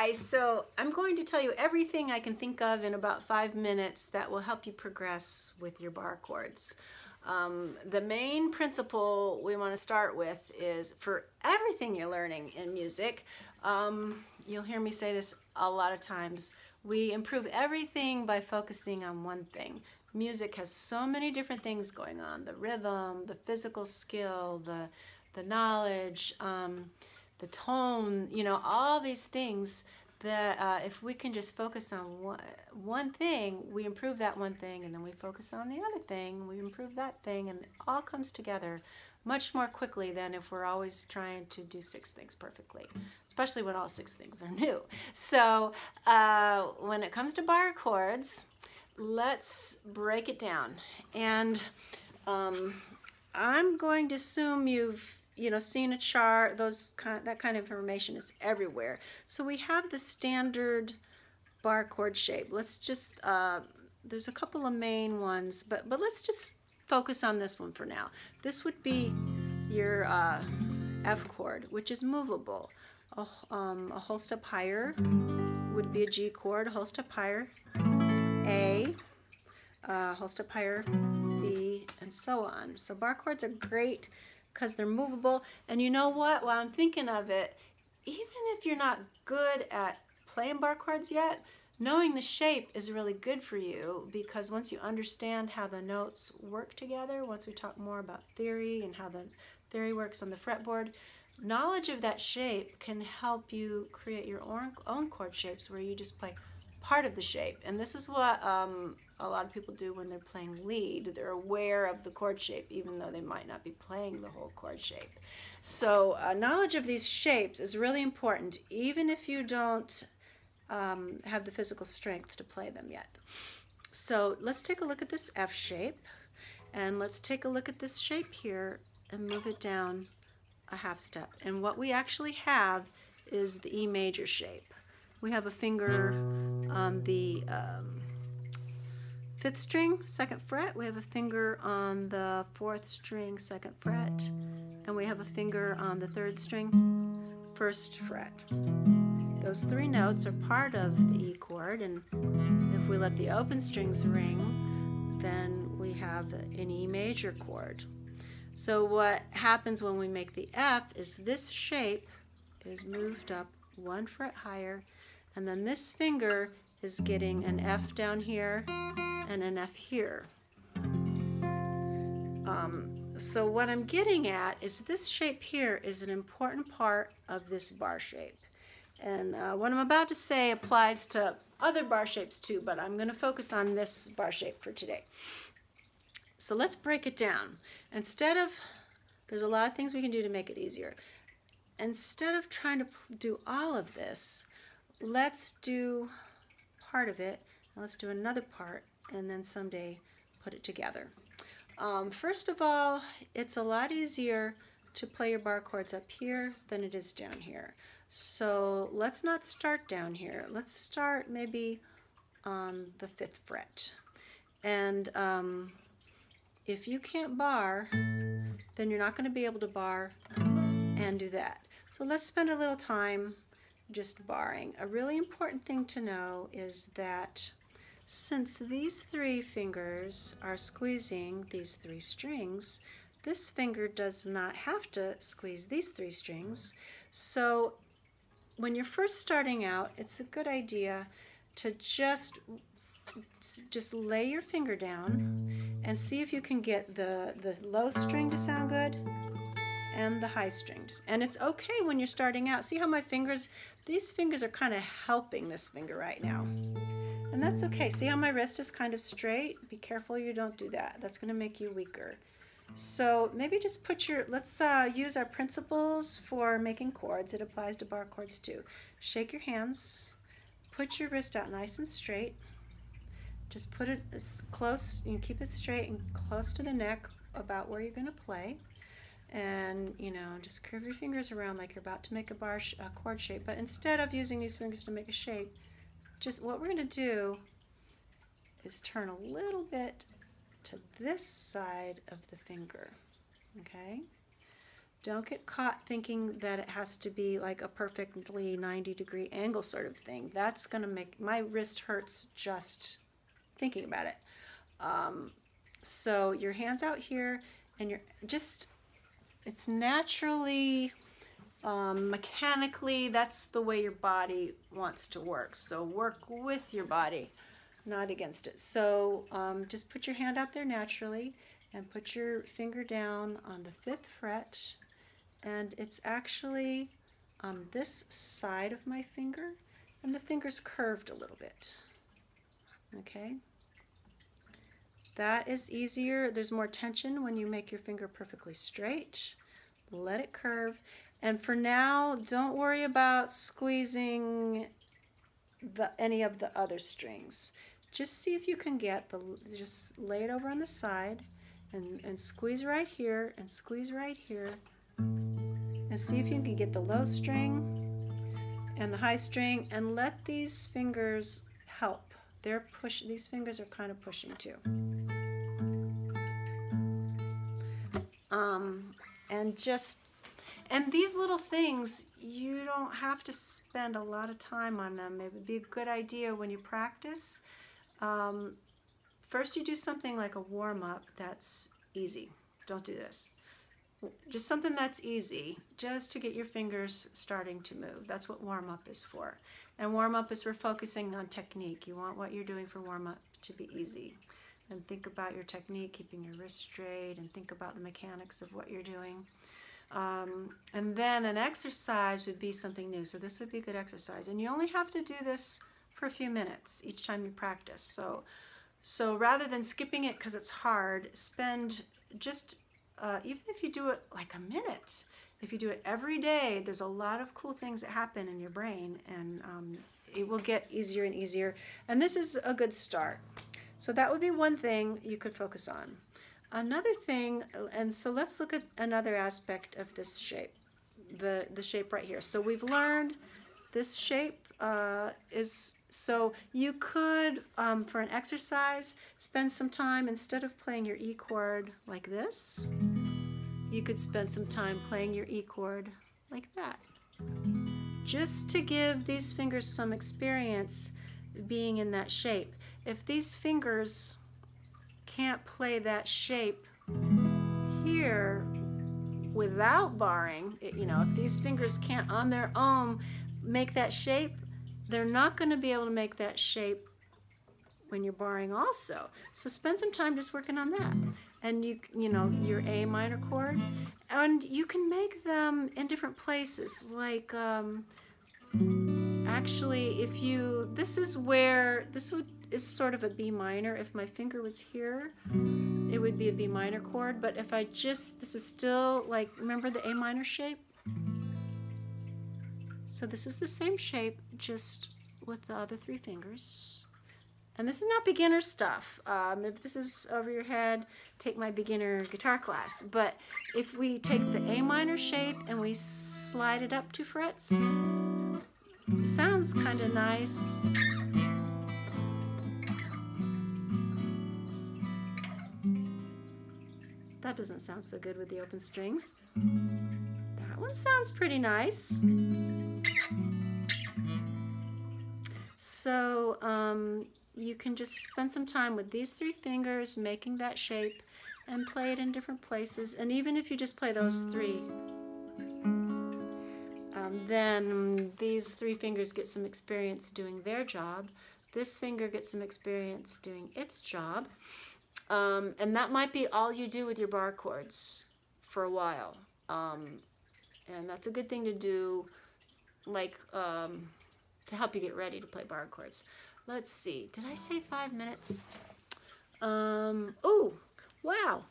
guys, so I'm going to tell you everything I can think of in about 5 minutes that will help you progress with your bar chords. The main principle we want to start with is for everything you're learning in music, you'll hear me say this a lot of times, we improve everything by focusing on one thing. Music has so many different things going on, the rhythm, the physical skill, the knowledge, the tone, you know, all these things that if we can just focus on one thing, we improve that one thing, and then we focus on the other thing, we improve that thing, and it all comes together much more quickly than if we're always trying to do 6 things perfectly, especially when all 6 things are new. So when it comes to bar chords, let's break it down. And I'm going to assume you've seen a chart. That kind of information is everywhere. So we have the standard bar chord shape. Let's just, there's a couple of main ones, but let's just focus on this one for now. This would be your F chord, which is movable. A whole step higher would be a G chord, a whole step higher, A, whole step higher, B, and so on. So bar chords are great because they're movable. And you know what? While I'm thinking of it, even if you're not good at playing bar chords yet, knowing the shape is really good for you, because once you understand how the notes work together, once we talk more about theory and how the theory works on the fretboard, knowledge of that shape can help you create your own chord shapes where you just play part of the shape. And this is what a lot of people do when they're playing lead. They're aware of the chord shape even though they might not be playing the whole chord shape. So knowledge of these shapes is really important even if you don't have the physical strength to play them yet. So let's take a look at this F shape, and let's take a look at this shape here and move it down a half step. And what we actually have is the E major shape. We have a finger on the 5th string, 2nd fret. We have a finger on the 4th string, 2nd fret. And we have a finger on the 3rd string, 1st fret. Those 3 notes are part of the E chord, and if we let the open strings ring, then we have an E major chord. So what happens when we make the F is this shape is moved up 1 fret higher, and then this finger is getting an F down here and an F here. So what I'm getting at is this shape here is an important part of this bar shape. And what I'm about to say applies to other bar shapes too, but I'm going to focus on this bar shape for today. So let's break it down. There's a lot of things we can do to make it easier. Instead of trying to do all of this, let's do part of it, let's do another part, and then someday put it together. First of all, it's a lot easier to play your bar chords up here than it is down here. So let's not start down here. Let's start maybe on the 5th fret. And if you can't bar, then you're not going to be able to bar and do that. So let's spend a little time just barring. A really important thing to know is that since these 3 fingers are squeezing these 3 strings, this finger does not have to squeeze these 3 strings. So when you're first starting out, it's a good idea to just lay your finger down and see if you can get the low string to sound good and the high strings. And it's okay when you're starting out. See how my fingers, these fingers are kind of helping this finger right now. And that's okay. See how my wrist is kind of straight? Be careful you don't do that. That's going to make you weaker. So maybe just let's use our principles for making chords. It applies to bar chords too. Shake your hands, put your wrist out nice and straight. Just put it as close, you keep it straight and close to the neck about where you're going to play. And just curve your fingers around like you're about to make a chord shape. But instead of using these fingers to make a shape, just what we're going to do is turn a little bit to this side of the finger, okay? Don't get caught thinking that it has to be like a perfectly 90-degree angle sort of thing. That's going to make my wrist hurts just thinking about it. So your hand's out here, and you're just, it's naturally, mechanically, that's the way your body wants to work. So work with your body, not against it. So just put your hand out there naturally and put your finger down on the 5th fret. And it's actually on this side of my finger, and the finger's curved a little bit. Okay? That is easier. There's more tension when you make your finger perfectly straight. Let it curve. And for now, don't worry about squeezing any of the other strings. Just see if you can get just lay it over on the side and squeeze right here and squeeze right here. And see if you can get the low string and the high string, and let these fingers help. These fingers are kind of pushing too. And these little things, you don't have to spend a lot of time on them. It would be a good idea when you practice. First you do something like a warm-up that's easy. Don't do this. Just something that's easy, just to get your fingers starting to move. That's what warm-up is for. And warm-up is for focusing on technique. You want what you're doing for warm-up to be easy. And think about your technique, keeping your wrist straight, and think about the mechanics of what you're doing. And then an exercise would be something new. So this would be a good exercise. And you only have to do this for a few minutes each time you practice. So rather than skipping it because it's hard, spend just even if you do it like a minute, if you do it every day, there's a lot of cool things that happen in your brain, and it will get easier and easier. And this is a good start. So that would be one thing you could focus on. Another thing, and so let's look at another aspect of this shape, the shape right here. So we've learned this shape so you could, for an exercise, spend some time, instead of playing your E chord like this, you could spend some time playing your E chord like that. Just to give these fingers some experience being in that shape. If these fingers can't play that shape here without barring, if these fingers can't on their own make that shape, they're not going to be able to make that shape when you're barring also. So spend some time just working on that. And your A minor chord, and you can make them in different places. Like actually, this is sort of a B minor. If my finger was here, it would be a B minor chord. But if this is still like, remember the A minor shape? So this is the same shape, just with the other 3 fingers. And this is not beginner stuff. If this is over your head, take my beginner guitar class. But if we take the A minor shape and we slide it up 2 frets, it sounds kind of nice. That doesn't sound so good with the open strings. That one sounds pretty nice. So you can just spend some time with these 3 fingers making that shape and play it in different places. And even if you just play those 3, then these 3 fingers get some experience doing their job. This finger gets some experience doing its job. And that might be all you do with your bar chords for a while. And that's a good thing to do, like to help you get ready to play bar chords. Let's see, did I say 5 minutes? Oh, wow,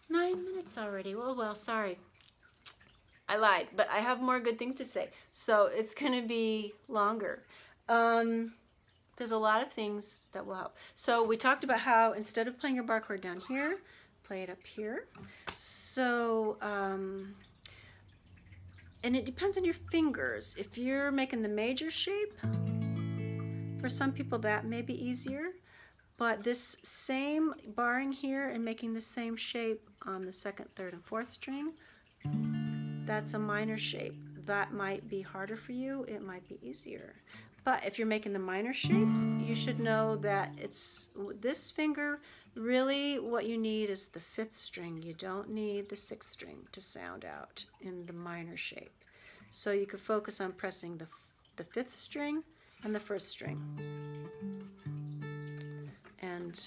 9 minutes already. Oh, well, sorry. I lied, but I have more good things to say. So it's gonna be longer. There's a lot of things that will help. So we talked about how instead of playing your bar chord down here, play it up here. So, and it depends on your fingers. If you're making the major shape, for some people that may be easier, but this same barring here and making the same shape on the 2nd, 3rd, and 4th string that's a minor shape. That might be harder for you, it might be easier. But if you're making the minor shape, you should know that it's this finger, really what you need is the 5th string. You don't need the 6th string to sound out in the minor shape. So you could focus on pressing the 5th string and the 1st string. And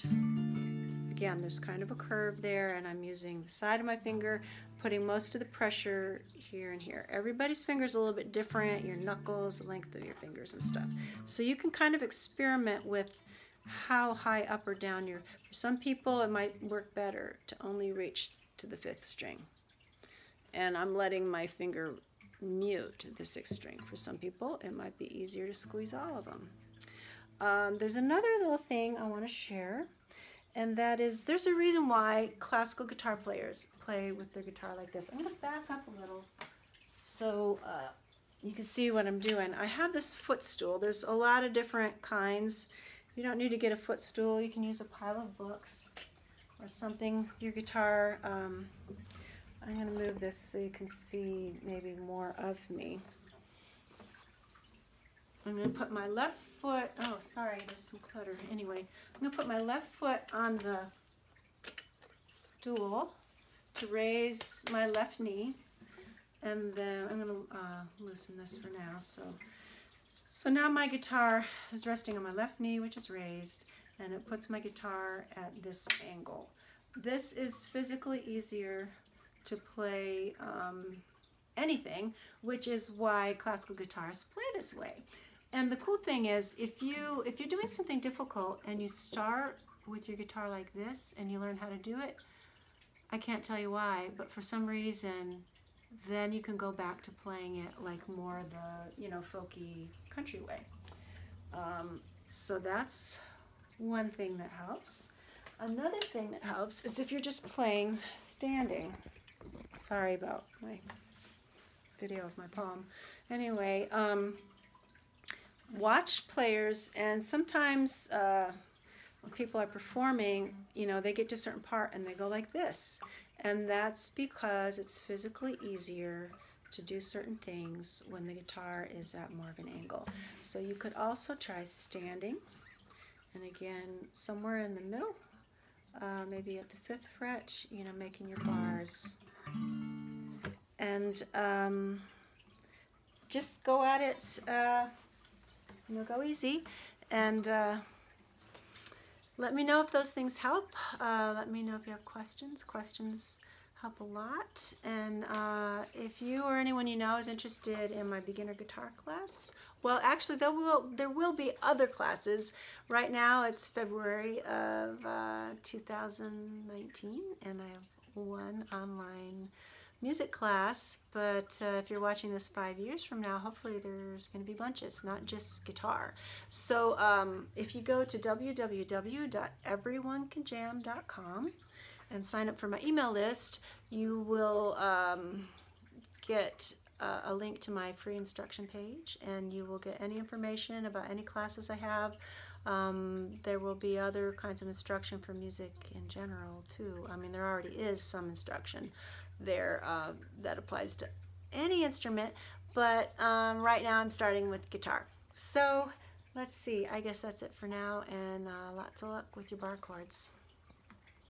again, there's kind of a curve there, and I'm using the side of my finger, putting most of the pressure here and here. Everybody's fingers are a little bit different, your knuckles, the length of your fingers and stuff. So you can kind of experiment with how high up or down for some people it might work better to only reach to the 5th string. And I'm letting my finger mute the 6th string. For some people it might be easier to squeeze all of them. There's another little thing I want to share, and that is there's a reason why classical guitar players play with their guitar like this. I'm going to back up a little so you can see what I'm doing. I have this footstool. There's a lot of different kinds. You don't need to get a footstool. You can use a pile of books or something. Your guitar, I'm going to move this so you can see maybe more of me. I'm going to put my left foot, oh sorry, there's some clutter. Anyway, I'm going to put my left foot on the stool to raise my left knee, and then I'm going to loosen this for now. So now my guitar is resting on my left knee, which is raised, and it puts my guitar at this angle. This is physically easier to play anything, which is why classical guitarists play this way. And the cool thing is, if you're doing something difficult and you start with your guitar like this and you learn how to do it, I can't tell you why, but for some reason, then you can go back to playing it like more the, you know, folky country way. So that's one thing that helps. Another thing that helps is if you're just playing standing. Sorry about my video of my palm. Anyway, watch players, and sometimes when people are performing, you know, they get to a certain part and they go like this, and that's because it's physically easier to do certain things when the guitar is at more of an angle. So you could also try standing, and again somewhere in the middle, maybe at the 5th fret, you know, making your bars, and just go at it. You know, go easy, and let me know if those things help. Let me know if you have questions. Questions help a lot. And if you or anyone you know is interested in my beginner guitar class, well, actually there will be other classes. Right now it's February of 2019, and I have one online music class, but if you're watching this 5 years from now, hopefully there's going to be bunches, not just guitar. So if you go to www.everyonecanjam.com and sign up for my email list, you will get a link to my free instruction page, and you will get any information about any classes I have. There will be other kinds of instruction for music in general too. I mean, there already is some instruction there that applies to any instrument, but right now I'm starting with guitar. So let's see, I guess that's it for now, and lots of luck with your bar chords.